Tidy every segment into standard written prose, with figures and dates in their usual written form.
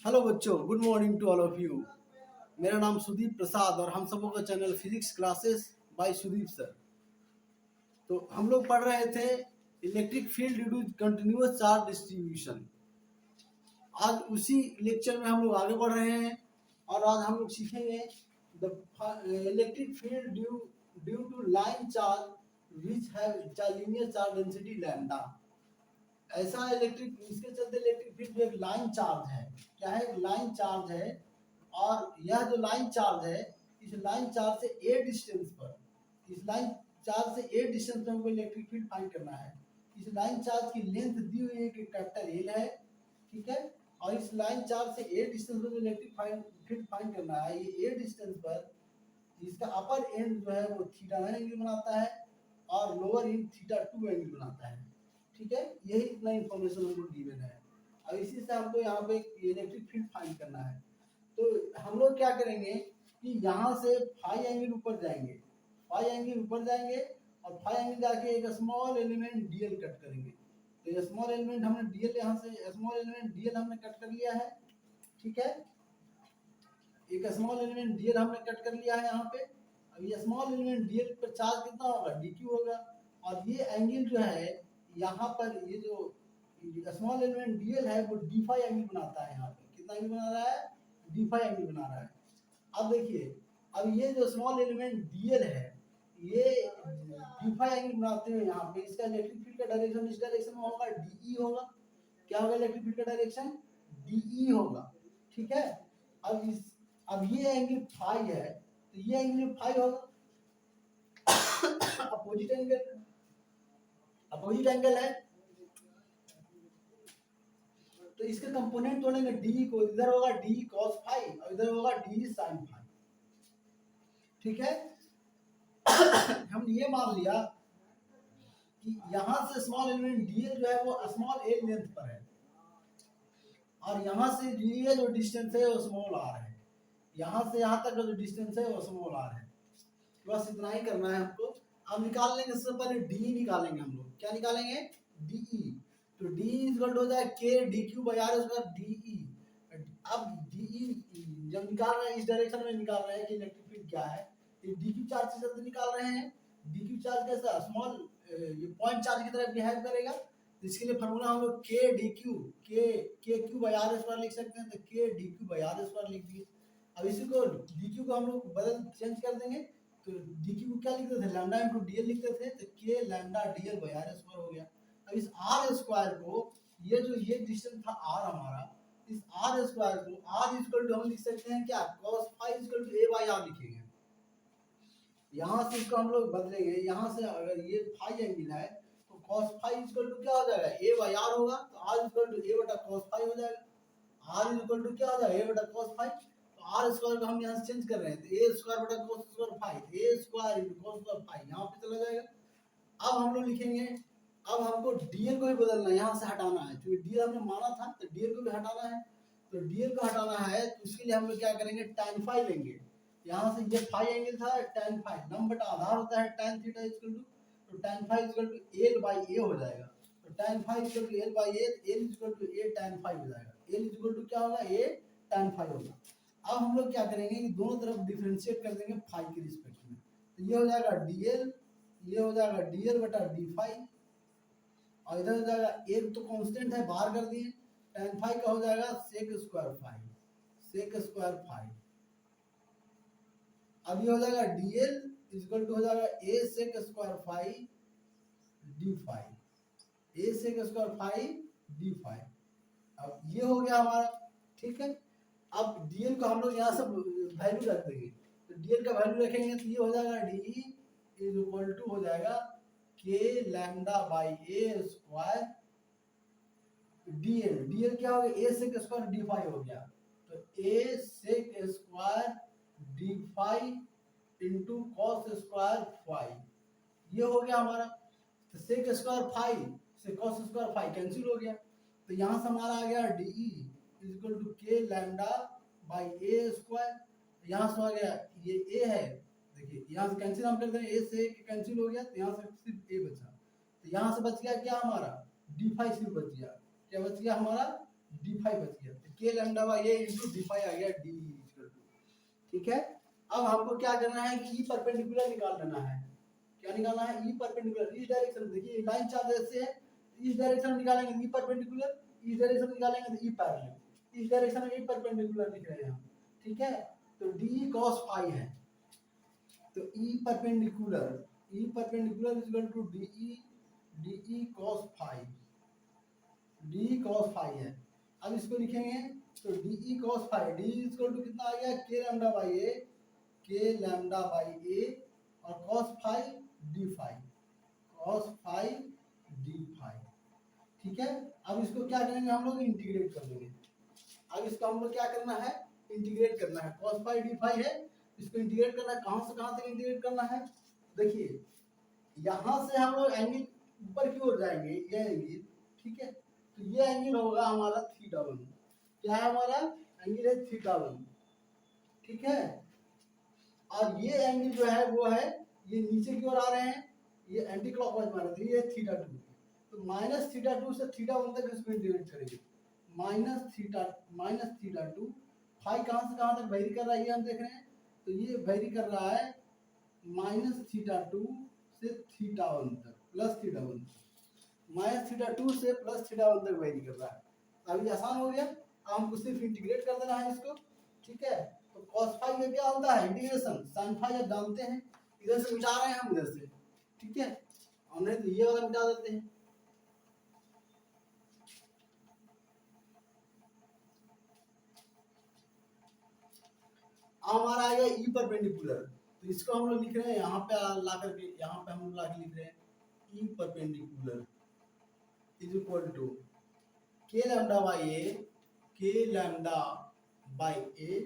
Hello बच्चों, good morning to all of you. मेरा नाम सुदीप प्रसाद और हम सबों का channel physics classes by Sudeep sir. तो हम लोग पढ़ रहे थे electric field due to continuous charge distribution. आज उसी लेक्चर में हम लोग आगे बढ़ रहे हैं और आज हम लोग सीखेंगे the electric field due to line charge which have linear charge density lambda. ऐसा इलेक्ट्रिक, इसके चलते इलेक्ट्रिक फील्ड जो एक लाइन चार्ज है, क्या है, एक लाइन चार्ज है। और यह जो लाइन चार्ज है, इस लाइन चार्ज से ए डिस्टेंस पर, इस लाइन चार्ज से ए डिस्टेंस पर हमको इलेक्ट्रिक फील्ड फाइंड करना है। इस लाइन चार्ज की लेंथ दी हुई है कि कैपिटल एल है, ठीक है। और इस लाइन चार्ज से ए डिस्टेंस पर जो इलेक्ट्रिक फील्ड फाइंड करना है, ये ए डिस्टेंस पर इसका अपर एंड जो है वो थीटा 1 एंगल बनाता है और लोअर एंड थीटा 2 एंगल बनाता है, ठीक है। यही इतना इंफॉर्मेशन हमको गिवन है। अब इसी से हमको यहाँ पे इलेक्ट्रिक फील्ड फाइंड करना है। तो हम लोग क्या करेंगे कि यहाँ से फाई एंगल ऊपर जाएंगे, फाई एंगल ऊपर जाएंगे और फाई एंगल जाके एक स्मॉल एलिमेंट डीएल कट करेंगे। तो ये स्मॉल एलिमेंट हमने डीएल, यहाँ से स्मॉल एलिमेंट डीएल हमने कट कर लिया है, ठीक है। एक स्मॉल एलिमेंट डीएल हमने कट कर लिया है यहाँ पे। अब ये स्मॉल एलिमेंट डीएल पर चार्ज कितना होगा, डीक्यू होगा। और ये एंगल जो है यहाँ पर, ये जो स्मॉल एलिमेंट डीएल है वो डी फाई एंगल बनाता है। यहाँ पे कितना एंगल बना रहा है, डी फाई एंगल बना रहा है। अब देखिए, अब ये जो स्मॉल एलिमेंट डीएल है, ये डी फाई एंगल बनाते हुए यहाँ पे इसका इलेक्ट्रिक फील्ड का डायरेक्शन इस डायरेक्शन में होगा, डीई होगा। क्या होगा इलेक्ट्रिक फील्ड का डायरेक्शन, डीई होगा, ठीक है। अब ये एंगल फाई है, तो ये एंगल फाई होगा। अपोजिट एंगल है, तो इसके कंपोनेंट तोड़ेंगे। डी को इधर होगा डी cos फाई और इधर होगा डी sin फाई, ठीक है। हम ये मान लिया कि यहाँ से स्मॉल एलिमेंट डीएल जो है वो स्मॉल एल लेंथ पर है और यहाँ से ये जो डिस्टेंस है वो स्मॉल आर है। यहाँ से यहाँ तक का जो डिस्टेंस है वो स्मॉल आर है। बस इतना ही करना है हमको। अब निकाल लेंगे, सबसे पहले डी निकालेंगे हम लोग। क्या निकालेंगे, डीई। तो डी इक्वल हो जाए K D Q by are square D E. अब डीई जब निकाल रहे हैं इस डायरेक्शन में निकाल रहे हैं कि इलेक्ट्रिक फील्ड क्या है, ये डी क्यू चार्ज से जल्दी निकाल रहे हैं। डी क्यू चार्ज कैसा, स्मॉल, ये पॉइंट चार्ज की तरह बिहेव करेगा। तो इसके लिए फार्मूला हम लोग K D Q, K Q by are square लिख सकते हैं। तो K D Q by are square लिख दिए। अब इसी को डी क्यू को हम लोग बदल चेंज कर देंगे। तो डीक्यू को क्या लिखते थे, लैम्डा इनटू डीएल लिखते थे। तो के lambda D L by are square हो गया। अब इस आर स्क्वायर को, ये जो ये डिस्टेंस था आर हमारा, इस आर स्क्वायर को आर इक्वल टू हम लिख सकते हैं क्या, cos phi equal to A by R लिखेंगे। यहाँ से इसको हम लोग बदलेंगे, यहाँ से अगर ये फाई एंगल है तो cos फाई इक्वल टू क्या हो जाएगा, ए बाई आर होगा। तो आर इक्वल टू ए बटा cos फाई हो जाएगा। आर इक्वल टू क्या हो जाएगा, ए बटा cos फाई। आर स्क्वायर को हम यहाँ से चेंज कर रहे हैं, तो ए स्क्वायर बटा cos square phi, a square into cos square phi यहाँ पे चला जाएगा। अब हम लोग लिखेंगे, अब हमको डीएल को भी बदलना है, यहाँ से हटाना है। क्योंकि डीएल हमने माना था तो डीएल को भी हटाना है। तो डीएल को हटाना है तो उसके लिए हम लोग क्या करेंगे, tan फाई लेंगे। यहाँ से ये फाई एंगल था, tan फाई लंब बटा आधार होता है tan थीटा इक्वल टू, तो tan phi equal to l by a हो जाएगा। तो tan phi equal to l by a, l equal to a tan phi हो जाएगा। एल इक्वल टू क्या होगा, ए tan फाई होगा। अब हम लोग क्या करेंगे कि दोनों तरफ डिफरेंशिएट कर देंगे फाई के रिस्पेक्ट में। तो ये हो जाएगा डीएल, ये हो जाएगा डीएल बटा डी फाई और इधर हो जाएगा एक तो कांस्टेंट है बाहर कर दिए, tan फाई का हो जाएगा sec square phi, sec square phi. अब ये हो जाएगा डीएल इक्वल टू हो जाएगा a sec square phi D phi, a sec square phi D phi. अब ये हो गया हमारा, ठीक है। अब डीएल को हम लोग यहाँ से वैल्यू रख देंगे। तो डीएल का वैल्यू रखेंगे तो ये हो जाएगा डी इज इक्वल टू हो जाएगा k lambda by a square dl. Dl क्या हो गया, a sec square d phi हो गया। तो a sec square d phi into cos square phi, ये हो गया हमारा। तो सेक स्क्वायर फाई से कॉस स्क्वायर फाई कैंसिल हो गया। तो यहाँ से हमारा आ गया डीई इक्वल टू के लैम्डा बाई ए स्क्वायर। यहाँ से आ गया, ये ए है, देखिए यहाँ से कैंसिल हम कर दें, ए से कैंसिल हो गया तो यहाँ से सिर्फ ए बचा। तो यहाँ से बच गया क्या हमारा, डी फाई सिर्फ बच गया। क्या बच गया हमारा, डी फाई बच गया, तो के lambda by a into d phi आ गया डी इक्वल टू। ठीक है, अब हमको क्या करना है कि ई परपेंडिकुलर निकाल लेना है। क्या निकालना है? E perpendicular. इस डायरेक्शन में देखिए लाइन चार्ज ऐसे है, इस डायरेक्शन में निकालेंगे ई परपेंडिकुलर, इस डायरेक्शन में निकालेंगे तो ई पैरेलल, इस डायरेक्शन में ई परपेंडिकुलर लिख रहे हैं हम। ठीक है, तो डी कॉस फाई है, तो E perpendicular is equal to D cos phi, D cos phi है। अब इसको लिखेंगे तो D cos phi, D is equal to कितना आ गया? के lambda by A, K lambda by A और cos phi D phi, cos phi D phi. ठीक है, अब इसको क्या करेंगे हम लोग? इंटीग्रेट कर देंगे। अब इसको हम लोग क्या करना है? इंटीग्रेट करना है। कॉस फाई डी फाई है, इसको इंटीग्रेट करना है। कहां से कहां तक इंटीग्रेट करना है? देखिए यहां से हम लोग एंगल ऊपर की ओर जाएंगे, ये एंगल। ठीक है, तो ये एंगल होगा हमारा थीटा वन। क्या है हमारा? एंगल है थीटा वन। ठीक है, और ये एंगल जो है वो है, ये नीचे की ओर आ रहे हैं, ये एंटी क्लॉकवाइज मार रहे हैं, ये थीटा टू। तो माइनस थीटा टू से थीटा वन तक इसको इंटीग्रेट करेंगे। माइनस थीटा टू, फाई कहां से कहां तक वेरी कर रहा है ये हम देख रहे हैं, तो ये वेरी कर रहा है माइनस थीटा टू से थीटा वन तक, प्लस थीटा वन तक, माइनस थीटा टू से प्लस थीटा वन तक वेरी कर रहा है। अभी आसान हो गया, अब हमको सिर्फ इंटीग्रेट कर देना है इसको। ठीक है, तो cos फाई का क्या होता है? इंटीग्रेशन sin फाई आप जानते हैं, इधर से मिटा रहे हैं हम इधर से। ठीक है, और नहीं तो ये वाला मिटा देते हैं। हमारा आएगा ई परपेंडिकुलर, तो इसको हम लोग लिख रहे हैं यहाँ पे ला करके, यहाँ पे हम लोग ला के लिख रहे हैं E perpendicular is equal to के lambda by A, K lambda by A,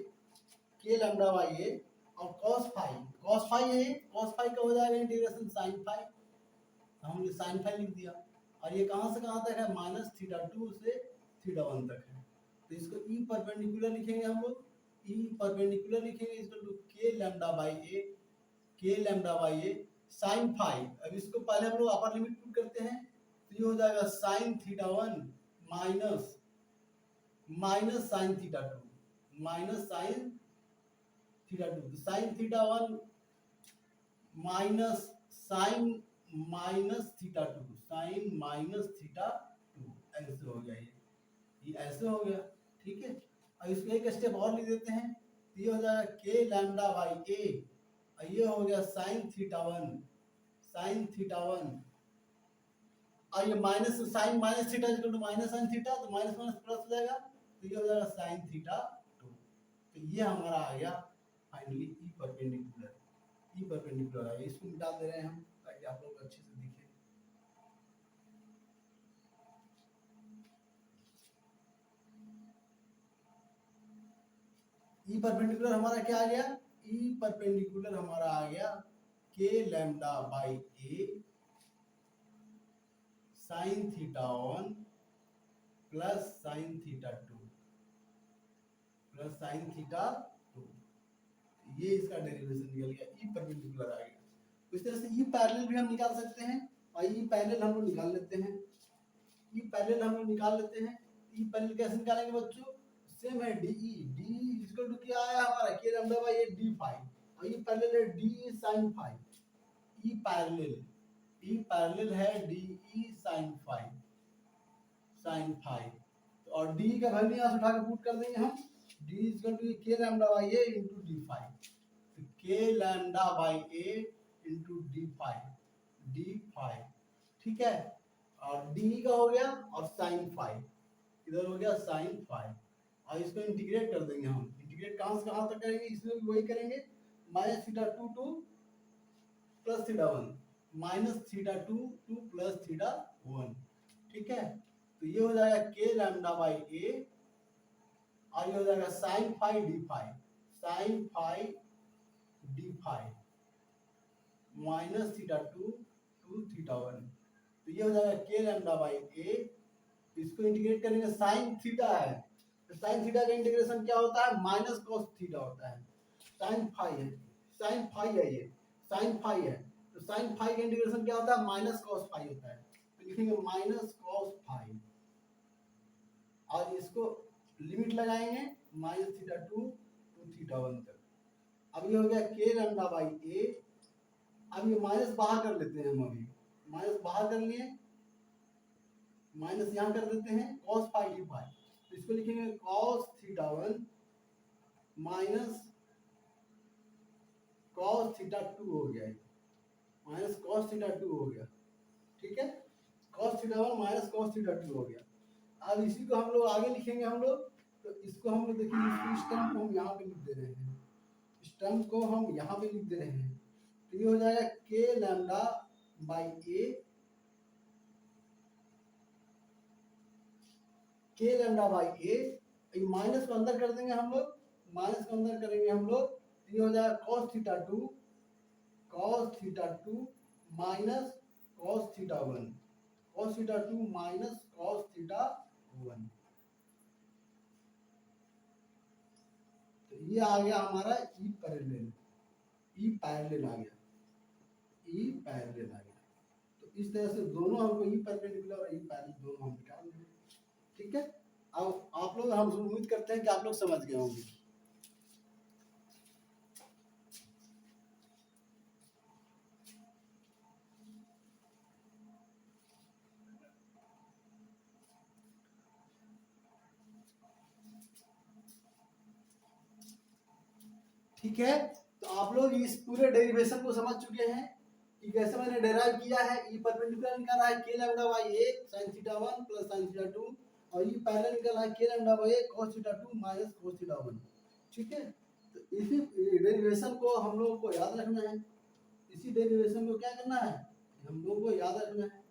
K lambda by A और cos फाई, cos फाई है, cos फाई का हो जाएगा इंटीग्रेशन sin फाई, हमने sin फाई लिख दिया। और ये कहां से कहां तक है? माइनस थीटा टू से थीटा वन तक है। तो इसको ई परपेंडिकुलर लिखेंगे हम लोग, ई परपेंडिकुलर लिखेंगे इक्वल टू के lambda by A, K lambda by A sin phi. अब इसको पहले हम लोग अपर लिमिट पुट करते हैं, तो ये हो जाएगा sin theta one minus minus sin theta two, minus sin theta two, sine theta one minus sine minus theta two, sine minus theta two, ऐसे हो गया ये ऐसे हो गया। ठीक है, अब इसको एक स्टेप और लिख देते हैं, तो ये हो जाएगा के लैम्डा बाई ए और ये हो गया sine theta one, sine theta one और ये minus sine minus theta equal to minus sine theta, तो माइनस माइनस प्लस हो जाएगा, तो ये हो जाएगा साइन थीटा टू। तो ये हमारा आ गया finally E perpendicular, E perpendicular है। इसको मिटा दे रहे हैं हम ताकि आप लोग अच्छे से दिखे। ई परपेंडिकुलर हमारा क्या आ गया? ई परपेंडिकुलर हमारा आ गया के lambda by A sign theta one plus sine theta two plus sine theta two, ये इसका डेरिवेशन निकल गया, ई परपेंडिकुलर आ गया। इस तरह से ई पैरेलल भी हम निकाल सकते हैं, और ई पैरेलल हम लोग निकाल लेते हैं, ई पैरेलल हम लोग निकाल लेते हैं। ई पैरेलल कैसे निकालेंगे बच्चों? सेम है डी इक्वल टू क्या आया हमारा? K lambda by a d phi, और ई पैरेलल है d sine phi. E parallel है d sine phi, sine phi, और डी का वैल्यू यहां से उठा के पुट कर देंगे हम, डी इक्वल टू के lambda by a into d phi, तो के lambda by a into d phi. ठीक है, और डी का हो गया और साइन फाई, इधर हो गया साइन फाई, और इसको इंटीग्रेट कर देंगे हम। इंटीग्रेट कहां से कहां तक करेंगे? इसमें भी वही करेंगे, minus theta two two plus theta one, minus theta two two plus theta one. ठीक है, तो ये हो जाएगा के लैम्डा बाई ए और ये हो जाएगा sine phi D phi, sine phi D phi minus theta two to theta one, तो ये हो जाएगा के लैम्डा बाई ए। इसको इंटीग्रेट करेंगे, साइन थीटा है तो साइन थीटा का इंटीग्रेशन क्या होता है? माइनस कॉस थीटा होता है। साइन फाई है, साइन फाई है, ये साइन फाई है, तो साइन फाई का इंटीग्रेशन क्या होता है? माइनस कॉस फाई होता है, तो लिखेंगे माइनस कॉस फाई और इसको लिमिट लगाएंगे -θ2 to θ1 तक। अब ये हो गया k लैम्डा बाई a। अब ये माइनस बाहर कर लेते हैं हम, अभी माइनस बाहर कर लिए, माइनस यहाँ कर देते हैं cos फाई डी फाई, तो इसको लिखेंगे cos θ1 माइनस cos θ2 हो गया, माइनस cos θ2 हो गया, ठीक है, cos θ1 माइनस cos θ2 हो गया। अब इसी को हम लोग आगे लिखेंगे हम लोग, तो इसको हम लोग देखिए इस टर्म को हम यहाँ पे लिख दे रहे हैं, इस टर्म को हम यहाँ पे लिख दे रहे हैं, तो ये हो जाएगा k lambda by a, k lambda by a, ये माइनस को अंदर कर देंगे हम लोग, माइनस को अंदर करेंगे हम लोग, तो ये हो जाएगा cos θ2 minus cos θ1, cos θ2 minus cos θ1, तो ये आ गया हमारा ई पैरेलल, ई पैरेलल आ गया, ई पैरेलल आ गया। तो इस तरह से दोनों हमको ई परपेंडिकुलर और ई पैरेलल दोनों हम निकाल लेंगे, ठीक है। अब आप लोग, हम उम्मीद करते हैं कि आप लोग समझ गए होंगे। ठीक है, तो आप लोग इस पूरे डेरिवेशन को समझ चुके हैं कि कैसे मैंने डेराइव किया है। ई परपेंडिकुलर निकाला है k lambda by a sin θ1 plus sin θ2, और ई पैरेलल निकाला है k lambda by a cos θ2 minus cos θ1, ठीक है। तो इसी डेरिवेशन को हम लोगों को याद रखना है, इसी डेरिवेशन को क्या करना है, हम लोगों को याद रखना है।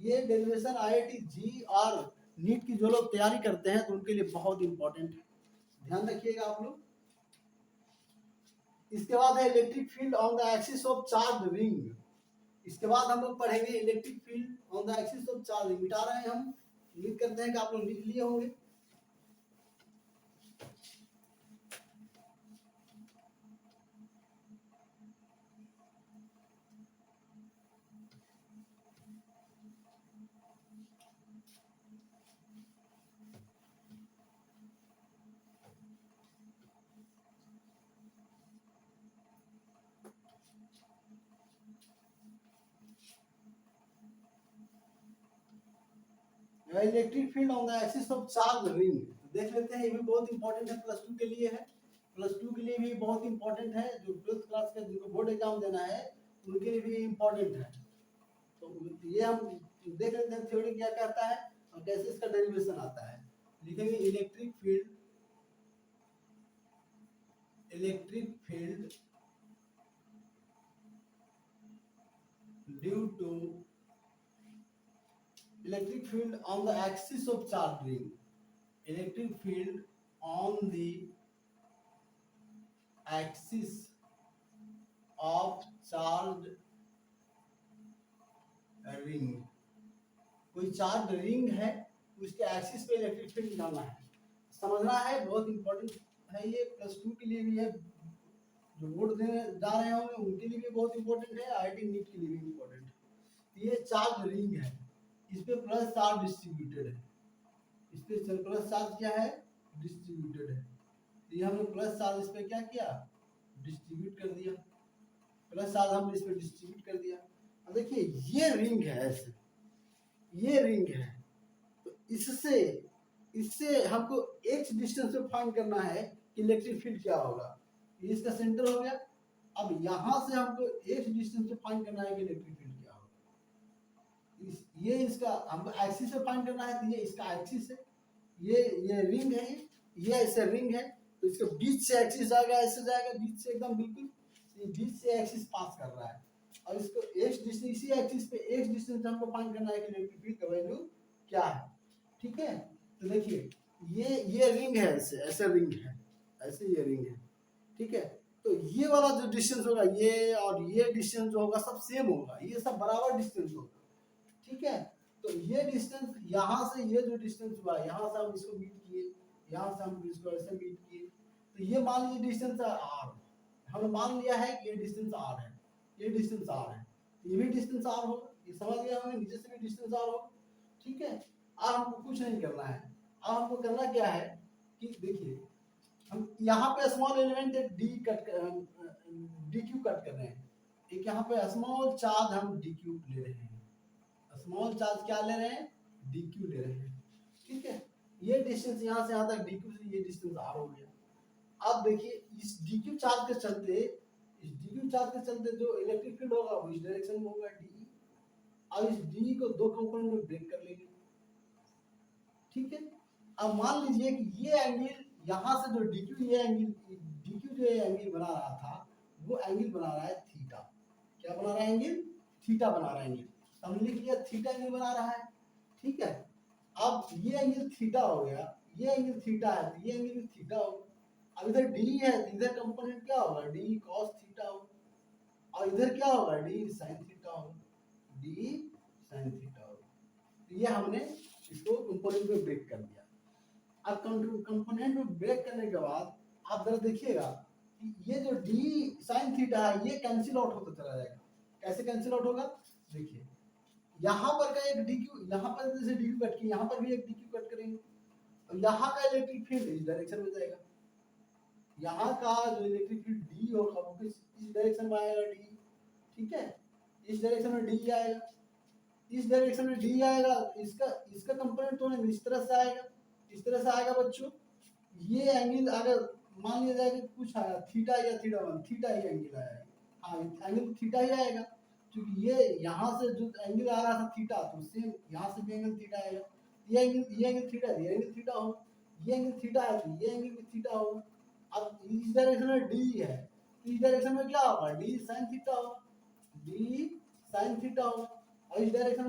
ये डेरिवेशन IIT जी और नीट की जो लोग तैयारी करते हैं तो उनके लिए बहुत इंपॉर्टेंट है, ध्यान रखिएगा आप लोग। इसके बाद है electric field on the axis of charge ring. इसके बाद हम लोग पढ़ेंगे electric field on the axis of charge ring. मिटा रहे हैं हम, उम्मीद करते हैं कि आप लोग लिख लिए होंगे। Electric field on the axis of charge ring देख लेते हैं, ये भी बहुत इंपॉर्टेंट है, प्लस 2 के लिए है, प्लस 2 के लिए भी बहुत इंपॉर्टेंट है, जो 12th क्लास का जिनको बोर्ड एग्जाम देना है उनके लिए भी इंपॉर्टेंट है। तो ये हम देख लेते हैं थ्योरी क्या कहता है और कैसे इसका डेरिवेशन आता है। लिखेंगे electric field due to electric field on the axis of charge ring, electric field on the axis of charged ring, कोई चार्ज रिंग है उसके एक्सिस पे इलेक्ट्रिक फील्ड निकालना है, समझना है, बहुत इंपॉर्टेंट है ये, प्लस 2 के लिए भी है, जो बोर्ड देने जा रहे होंगे उनके लिए भी बहुत इंपॉर्टेंट है, IIT नीट के लिए भी इंपॉर्टेंट है। ये चार्ज रिंग है, इस पे प्लस चार्ज डिस्ट्रीब्यूटेड है, इस पे प्लस चार्ज क्या है, डिस्ट्रीब्यूटेड है, तो ये हमने प्लस चार्ज इस पे क्या किया, डिस्ट्रीब्यूट कर दिया, प्लस चार्ज हमने इस पे डिस्ट्रीब्यूट कर दिया। अब देखिए ये रिंग है, ऐसे ये रिंग है, तो इससे हमको x डिस्टेंस पे फाइंड करना है कि इलेक्ट्रिक फील्ड क्या होगा, ये इसका सेंटर हो गया। अब यहाँ से हमको x डिस्टेंस पे फाइंड करना है कि इलेक्ट्रिक फील्ड क्या होगा, ये इसका हमको एक्सिस से फाइंड करना है, तो ये इसका एक्सिस है, ये रिंग है, ये ऐसे रिंग है, तो इसके बीच से एक्सिस जाएगा, ऐसे जाएगा बीच से एकदम बिल्कुल, ये बीच से एक्सिस पास कर रहा है, और इसको x डिस्टेंस, इसी एक्सिस पे x डिस्टेंस हमको फाइंड करना है कि इलेक्ट्रिक फील्ड का वैल्यू क्या है, ठीक है। तो देखिए ये रिंग है, ऐसे रिंग है, ऐसे ये रिंग है, ठीक है। तो ये वाला जो डिस्टेंस होगा, ये और ये डिस्टेंस जो होगा सब सेम होगा, ये सब बराबर डिस्टेंस होगा, ठीक है। तो ये डिस्टेंस यहाँ से, ये जो डिस्टेंस हुआ यहाँ से हम इसको मीट किए, यहाँ से हम इसको ऐसे मीट किए, तो ये मान लीजिए डिस्टेंस r, हमने मान लिया है कि ये डिस्टेंस r है, ये डिस्टेंस r है, ये भी डिस्टेंस r होगा, ये समझ गया हमें, नीचे से भी डिस्टेंस r होगा, ठीक है। अब हमको कुछ नहीं करना है, अब हमको करना क्या है कि देखिए हम यहाँ पे small element D Q cut कर रहे हैं, एक यहाँ पे स्मॉल चार्ज हम डी क्यू ले रहे हैं, स्मॉल चार्ज क्या ले रहे हैं, डी क्यू ले रहे हैं, ठीक है। ये डिस्टेंस यहाँ से यहाँ तक डी क्यू से ये डिस्टेंस आर हो गया। अब देखिए इस डी क्यू चार्ज के चलते, इस डी क्यू चार्ज के चलते जो इलेक्ट्रिक फील्ड होगा वो इस डायरेक्शन में होगा डी। अब इस डी को दो कंपोनेंट में ब्रेक कर लेंगे, ठीक है। अब मान लीजिए कि ये एंगल यहाँ से जो डी क्यू ये एंगल डी क्यू जो एंगल बना रहा था वो एंगल बना रहा है थीटा। क्या बना रहा है, एंगल थीटा बना रहा है एंगल। हमने लिख लिया थीटा एंगल बना रहा है, ठीक है। अब ये एंगल थीटा हो गया, ये एंगल थीटा है तो ये एंगल भी थीटा होगा। अब इधर डी है तो इधर कंपोनेंट क्या होगा, डी कॉस थीटा होगा, और इधर क्या होगा, डी साइन थीटा होगा, डी साइन थीटा होगा। तो ये हमने इसको कंपोनेंट में ब्रेक कर दिया। अब कंपोनेंट में ब्रेक करने के बाद आप जरा देखिएगा कि ये जो डी साइन थीटा है ये कैंसिल आउट होता चला जाएगा। कैसे कैंसिल आउट होगा, देखिए यहाँ पर का एक डी क्यू, यहाँ पर जैसे डी क्यू कट किया, यहाँ पर भी एक डी क्यू कट करेंगे, और यहाँ का इलेक्ट्रिक फील्ड इस डायरेक्शन में जाएगा। यहाँ का जो इलेक्ट्रिक फील्ड डी होगा वो इस डायरेक्शन में आएगा, डी, ठीक है। इस डायरेक्शन में डी आएगा, इस डायरेक्शन में डी आएगा, इसका इसका कंपोनेंट तो इस तरह से आएगा, इस तरह से आएगा बच्चों। ये एंगल अगर मान लिया जाए कि कुछ आया थीटा या थीटा वन, थीटा ही एंगल आएगा, हाँ एंगल थीटा ही आएगा, क्योंकि ये यहाँ से जो एंगल आ रहा था थीटा तो सेम यहाँ से भी एंगल थीटा आएगा। ये एंगल थीटा है, ये एंगल थीटा होगा, ये एंगल थीटा है तो ये एंगल भी थीटा होगा। अब इस डायरेक्शन में डी है तो इस डायरेक्शन में क्या होगा, डी साइन थीटा होगा, डी साइन थीटा होगा। और इस डायरेक्शन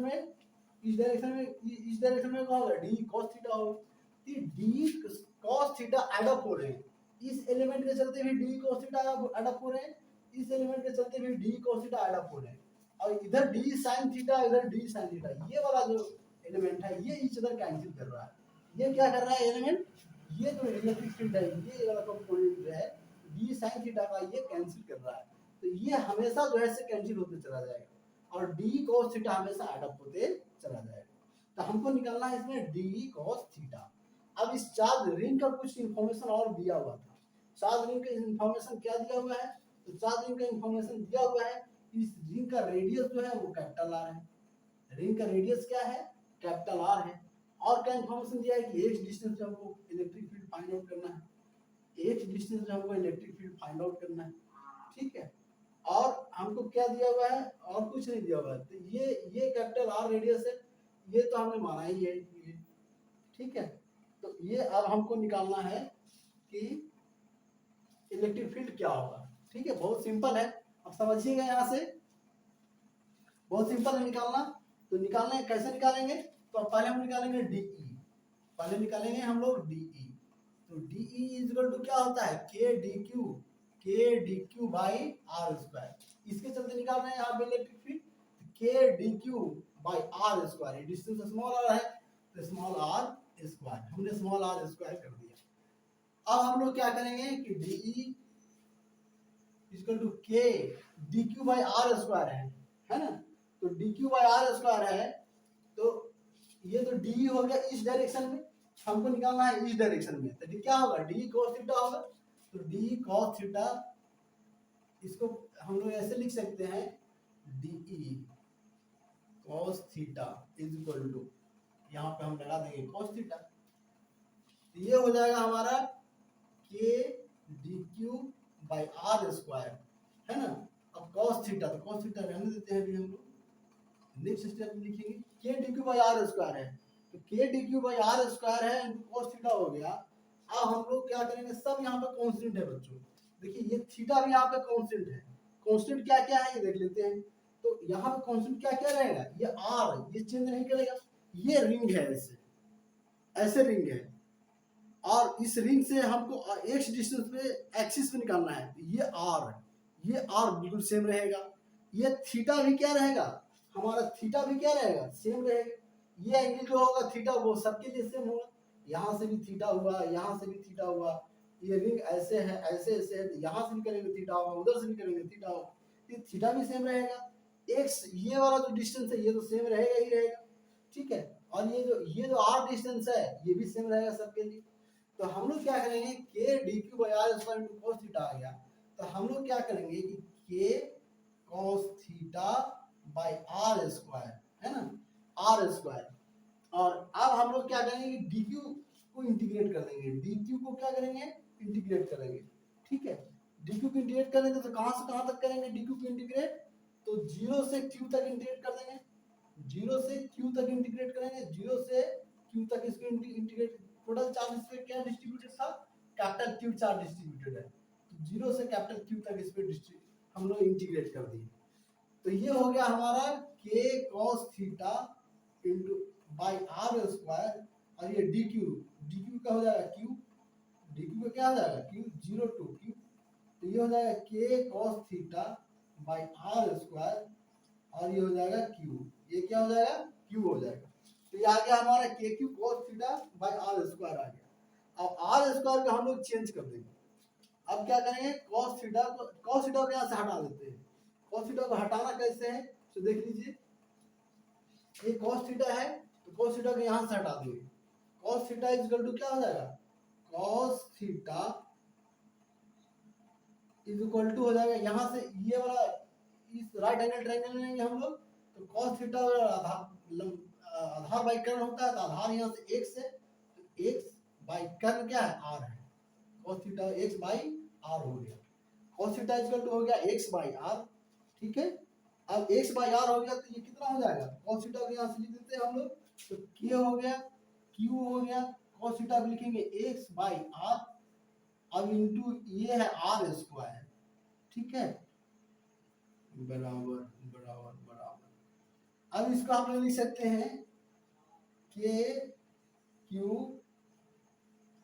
में क्या होगा, डी cos थीटा होगा। ये D cos theta add up हो रहे हैं, इस एलिमेंट के चलते भी D cos theta add up हो रहे हैं, इस एलिमेंट के चलते भी D cos theta add up हो रहे हैं, और इधर डी sin थीटा इधर डी sin थीटा, ये वाला जो एलिमेंट है ये इच अदर कैंसिल कर रहा है। ये क्या कर रहा है एलिमेंट, ये जो इलेक्ट्रिक फील्ड है ये वाला कंपोनेंट जो है डी sin थीटा का ये कैंसिल कर रहा है। तो ये हमेशा जो है से कैंसिल होते चला जाएगा और डी cos थीटा हमेशा ऐड अप होते चला जाएगा। तो हमको निकालना है इसमें डी cos थीटा। अब इस चार्ज रिंग का कुछ इंफॉर्मेशन और दिया हुआ था। चार्ज रिंग का इंफॉर्मेशन क्या दिया हुआ है, तो चार्ज रिंग का इंफॉर्मेशन दिया हुआ है इस रिंग का रेडियस जो है वो कैपिटल आर है, रिंग का रेडियस क्या है, कैपिटल आर है। और क्या इंफॉर्मेशन दिया है कि एच डिस्टेंस जो हमको इलेक्ट्रिक फील्ड फाइंड आउट करना है, एच डिस्टेंस जो हमको इलेक्ट्रिक फील्ड फाइंड आउट करना है, ठीक है। और हमको क्या दिया हुआ है, और कुछ नहीं दिया हुआ है। तो ये कैपिटल आर रेडियस है, ये तो हमने माना ही है ये, ठीक है। तो ये अब हमको निकालना है कि इलेक्ट्रिक फील्ड क्या होगा, ठीक है। बहुत सिंपल है, अब समझिएगा यहाँ से, बहुत सिंपल है निकालना। तो निकालने कैसे निकालेंगे, तो पहले हम निकालेंगे डीई, पहले निकालेंगे हम लोग डीई। तो डीई इज इक्वल टू क्या होता है, K D Q by are square. इसके चलते निकाल रहे हैं यहाँ पे electric field, K D Q by are square, distance small R है तो स्मॉल आर स्क्वायर, हमने स्मॉल आर स्क्वायर कर दिया। अब हम लोग क्या करेंगे कि D E equal to K D Q by are square है ना। तो D Q by are square है तो ये तो डी हो गया इस डायरेक्शन में, हमको निकालना है इस डायरेक्शन में, तो क्या होगा, डी cos थीटा होगा। तो डी cos थीटा इसको हम लोग ऐसे लिख सकते हैं, D cos theta is equal to, यहाँ पे हम लगा देंगे cos थीटा, तो ये हो जाएगा हमारा K D Q by are square, है ना। अब cos थीटा, तो cos थीटा रहने देते हैं अभी हम लोग, नेक्स्ट स्टेप में लिखेंगे K D Q by are square है, तो K D Q by are square है इनटू cos थीटा हो गया। अब हम लोग क्या करेंगे, सब यहाँ पे कांस्टेंट है बच्चों, देखिए ये थीटा भी यहाँ पे कांस्टेंट है, कांस्टेंट क्या क्या है ये देख लेते हैं। तो यहाँ पे कांस्टेंट क्या क्या रहेगा, ये आर, ये चेंज नहीं करेगा, ये रिंग है, ऐसे रिंग है, और इस रिंग से हमको एक्स डिस्टेंस पे एक्सिस पे निकालना है, ये आर बिल्कुल सेम रहेगा, ये थीटा भी क्या रहेगा, हमारा थीटा भी क्या रहेगा, सेम रहेगा। ये एंगल जो होगा थीटा वो सबके लिए सेम होगा, यहाँ से भी थीटा हुआ, यहाँ से भी थीटा हुआ, ये रिंग ऐसे है ऐसे ऐसे है, यहाँ से भी करेंगे थीटा होगा, उधर से भी करेंगे थीटा होगा, ये थीटा भी सेम रहेगा। एक्स ये वाला जो डिस्टेंस है ये तो सेम रहेगा ही रहेगा, ठीक है। और ये जो आर डिस्टेंस है ये भी सेम रहेगा सबके लिए। तो हम लोग क्या करेंगे, k D Q by are square into cos theta आ गया, तो हम लोग क्या करेंगे कि k cos theta by are square, है ना, आर स्क्वायर। और अब हम लोग क्या करेंगे, डी क्यू को इंटीग्रेट कर देंगे, डी क्यू को क्या करेंगे, इंटीग्रेट करेंगे, ठीक है। डी क्यू को इंटीग्रेट करेंगे तो कहाँ से कहाँ तक करेंगे डी क्यू को इंटीग्रेट, तो 0 से q तक इंटीग्रेट कर देंगे, 0 से q तक इंटीग्रेट करेंगे, 0 से q तक इसको इंटीग्रेट। टोटल चार्ज इस पे क्या डिस्ट्रीब्यूटेड था, कैपिटल Q चार्ज डिस्ट्रीब्यूटेड है, तो 0 से कैपिटल Q तक इस पे हम लोग इंटीग्रेट कर दिए। तो ये हो गया हमारा k cos theta into bye r square, और ये dq का हो जाएगा q, dq का क्या हो जाएगा q, 0 टू q, तो ये हो जाएगा k cos theta by r square, और ये हो जाएगा q, ये क्या हो जाएगा q हो जाएगा। तो ये आ गया हमारा k q cos theta by r square आ गया। अब r स्क्वायर को हम लोग चेंज कर देंगे। अब क्या करेंगे, cos थीटा को यहाँ से हटा देते हैं। cos थीटा को हटाना कैसे है, तो देख लीजिए, ये cos थीटा है तो cos थीटा को यहाँ से हटा देंगे। cos theta is equal to क्या हो जाएगा, cos theta is equal to हो जाएगा यहाँ से ये वाला, इस राइट एंगल ट्रायंगल लेंगे हम लोग, तो cos थीटा आधार बाई कर्ण होता है, तो आधार यहाँ से x है, तो x बाई कर्ण क्या है, r है, cos theta x by r हो गया। cos थीटा इक्वल टू हो गया x बाई r, ठीक है। अब x बाई r हो गया तो ये कितना हो जाएगा, cos थीटा को यहाँ से लिख देते हैं हम लोग, तो k हो गया, q हो गया, cos थीटा को लिखेंगे x बाई r, अब इंटू ये है r स्क्वायर, ठीक है, बराबर बराबर बराबर। अब इसको हम लोग लिख सकते हैं K Q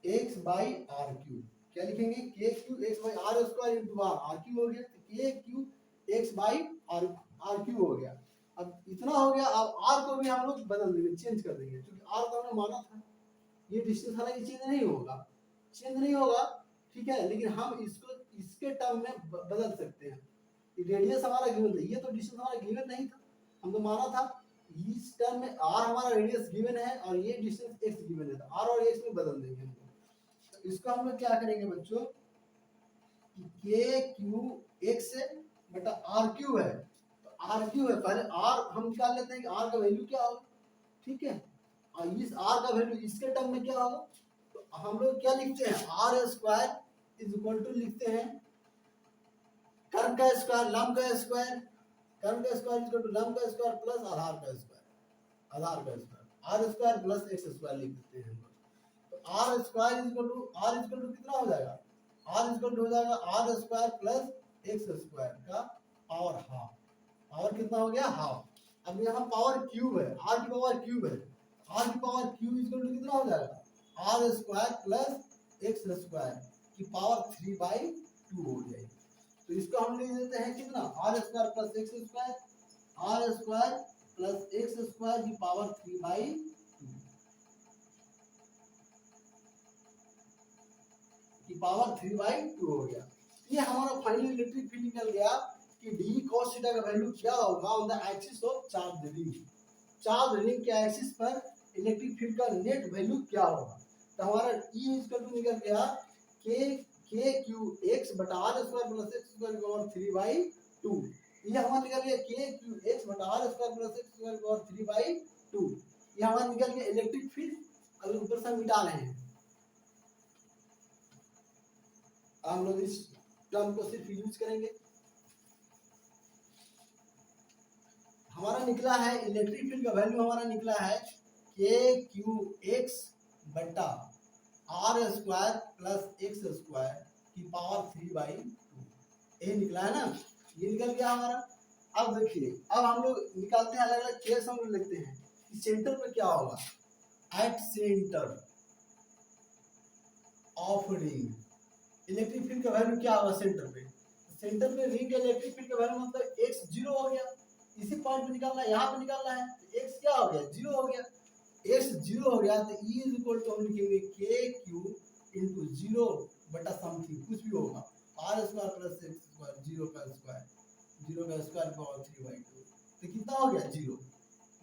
X by R Q, क्या लिखेंगे, K Q X by are square into R Q हो गया, तो K Q X by R Q हो गया। अब इतना हो गया, अब आर को भी हम लोग बदल देंगे, चेंज कर देंगे, क्योंकि आर तो हमने माना था, ये डिस्टेंस हालांकि चेंज नहीं होगा, ठीक है, लेकिन हम इसको इसके टर्म में बदल सकते हैं। रेडियस हमारा गिवन था, ये तो डिस्टेंस हमारा गिवन नहीं था, हम तो माना था इस टर्म में आर हमारा रेडियस गिवन है और ये डिस्टेंस एक्स गिवन है, तो आर और एक्स में बदल देंगे हम लोग। तो इसको हम लोग क्या करेंगे बच्चों, के क्यू एक्स बटा आर क्यू है, तो आर क्यू है, पहले आर हम निकाल लेते हैं कि आर का वैल्यू क्या होगा, ठीक है, और इस आर का वैल्यू इसके टर्म में क्या होगा, तो हम लोग क्या लिखते हैं, R square is equal to लिखते हैं कर्ण का स्क्वायर लंब का स्क्वायर, कर्ण का स्क्वायर इज इक्वल टू लंब का स्क्वायर प्लस आधार का square, R square plus X square लिख देते हैं हम लोग। तो R square is equal to कितना हो जाएगा, आर इज इक्वल टू हो जाएगा R square plus X square का पावर हाफ, पावर कितना हो गया, हाफ। अब यहाँ पावर क्यूब है, आर की पावर क्यूब है, आर की power cube is equal to कितना हो जाएगा, R square plus X square की पावर 3/2 हो जाएगी। तो इसको हम लिख देते हैं कितना, R square plus X square, R square plus X square की पावर 3/2 की पावर 3/2 हो गया। ये हमारा फाइनल इलेक्ट्रिक फील्ड निकल गया कि डी cos थीटा का वैल्यू क्या होगा on the axis of charge ring, charge ring के एक्सिस पर इलेक्ट्रिक फील्ड का नेट वैल्यू क्या होगा। तो हमारा E इक्वल टू निकल गया के क्यू एक्स बटा R square plus X square की पावर 3/2, ये हमारा निकल गया के क्यू एक्स बटा R square plus X square की पावर 3/2, ये हमारा निकल गया इलेक्ट्रिक फील्ड। अगर ऊपर से हम मिटा रहे हैं, हम लोग इस टर्म को सिर्फ यूज करेंगे, हमारा निकला है इलेक्ट्रिक फील्ड का वैल्यू हमारा निकला है के क्यू एक्स बटा R square plus X square की पावर 3/2, ये निकला है ना, ये निकल गया हमारा। अब देखिए, अब हम लोग निकालते हैं अलग अलग केस, हम लोग लिखते हैं कि सेंटर पे क्या होगा, at centre of ring electric field का वैल्यू क्या होगा सेंटर पे, सेंटर पे रिंग का इलेक्ट्रिक फील्ड का वैल्यू मतलब x 0 हो गया, इसी पॉइंट पे निकालना है, यहाँ पे निकालना है, तो x क्या हो गया, 0 हो गया, x 0 हो गया, तो E इज इक्वल टू हम लिखेंगे के क्यू इंटू 0 बटा समथिंग कुछ भी होगा, R square plus X square 0 का स्क्वायर पावर 3/2, तो कितना हो गया 0,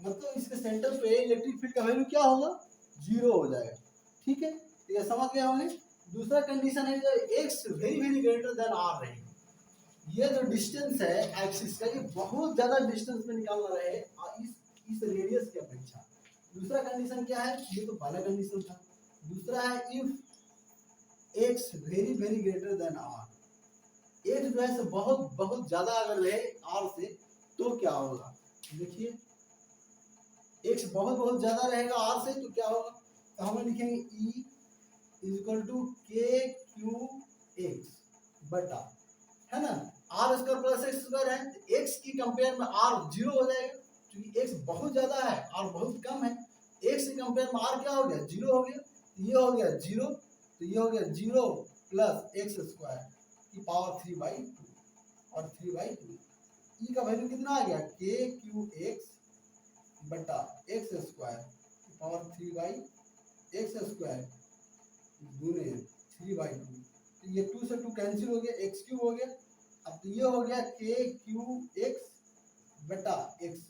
मतलब इसके सेंटर पे इलेक्ट्रिक फील्ड का वैल्यू क्या होगा, 0 हो जाएगा। ठीक है, तो ये समझ गए होंगे। दूसरा कंडीशन है जब x very very greater than r रहेगा, ये जो डिस्टेंस है एक्सिस का, ये बहुत ज्यादा डिस्टेंस में निकालना रहे इस रेडियस की अपेक्षा। दूसरा कंडीशन क्या है, ये तो पहला कंडीशन था। दूसरा है if x very very greater than r, x जो है से बहुत बहुत ज्यादा अगर रहे r से तो क्या होगा। देखिए x बहुत बहुत ज्यादा रहेगा r से तो क्या होगा, तो हम लिखेंगे E is equal to K Q X बटा, है ना, R square plus X square है, तो एक्स की कंपेयर में आर 0 हो जाएगा, क्योंकि एक्स बहुत ज्यादा है आर बहुत कम है। एक्स की कंपेयर में आर क्या हो गया, 0 हो गया, तो ये हो गया 0, तो ये हो गया 0 प्लस एक्स स्क्वायर की पावर 3/2 और 3/2। ई का वैल्यू कितना आ गया, के क्यू एक्स बटा एक्स स्क्वायर की पावर 3/x स्क्वायर गुने 3/2। तो ये 2 से 2 कैंसिल हो गया, एक्स क्यूब हो गया। अब तो ये हो गया के क्यू एक्स बटा एक्स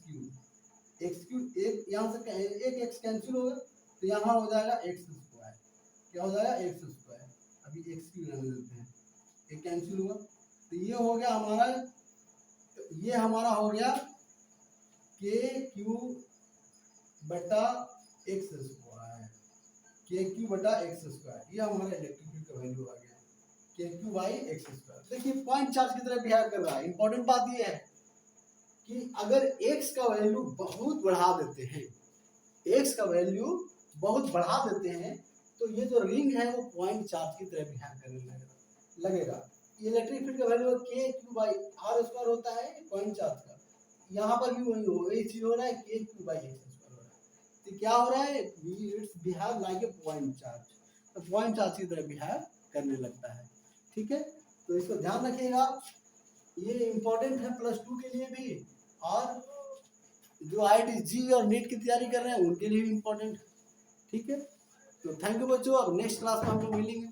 क्यूब एक यहाँ से एक एक्स कैंसिल होगा, तो यहाँ हो जाएगा एक्स स्क्वायर, क्या हो जाएगा एक्स स्क्वायर। अभी एक्स क्यूब रहने देते हैं, एक कैंसिल हुआ, तो ये हो गया हमारा, तो ये हमारा हो गया के क्यू बटा एक्स स्क्वायर, के क्यू बटा एक्स स्क्वायर, ये हमारा इलेक्ट्रिक फील्ड का वैल्यू आ गया K Q by x square. देखिए पॉइंट चार्ज की तरह बिहेव कर रहा है। इंपॉर्टेंट बात ये है कि अगर एक्स का वैल्यू बहुत बढ़ा देते हैं, एक्स का वैल्यू बहुत बढ़ा देते हैं, तो ये जो रिंग है वो पॉइंट चार्ज की तरह बिहेव करने लगेगा। इलेक्ट्रिक फील्ड का वैल्यू के क्यू बाई आर स्क्वायर होता है पॉइंट चार्ज का, यहाँ पर भी वही हो, एक चीज हो रहा है K Q by x square हो रहा है, तो क्या हो रहा है, it's behave like a point charge, तो पॉइंट चार्ज की तरह बिहेव करने लगता है। ठीक है, तो इसको ध्यान रखिएगा, ये इंपॉर्टेंट है +2 के लिए भी, और जो IIT और नीट की तैयारी कर रहे हैं उनके लिए भी इंपॉर्टेंट है। ठीक है, तो थैंक यू बच्चों, अब नेक्स्ट क्लास में हम लोग मिलेंगे।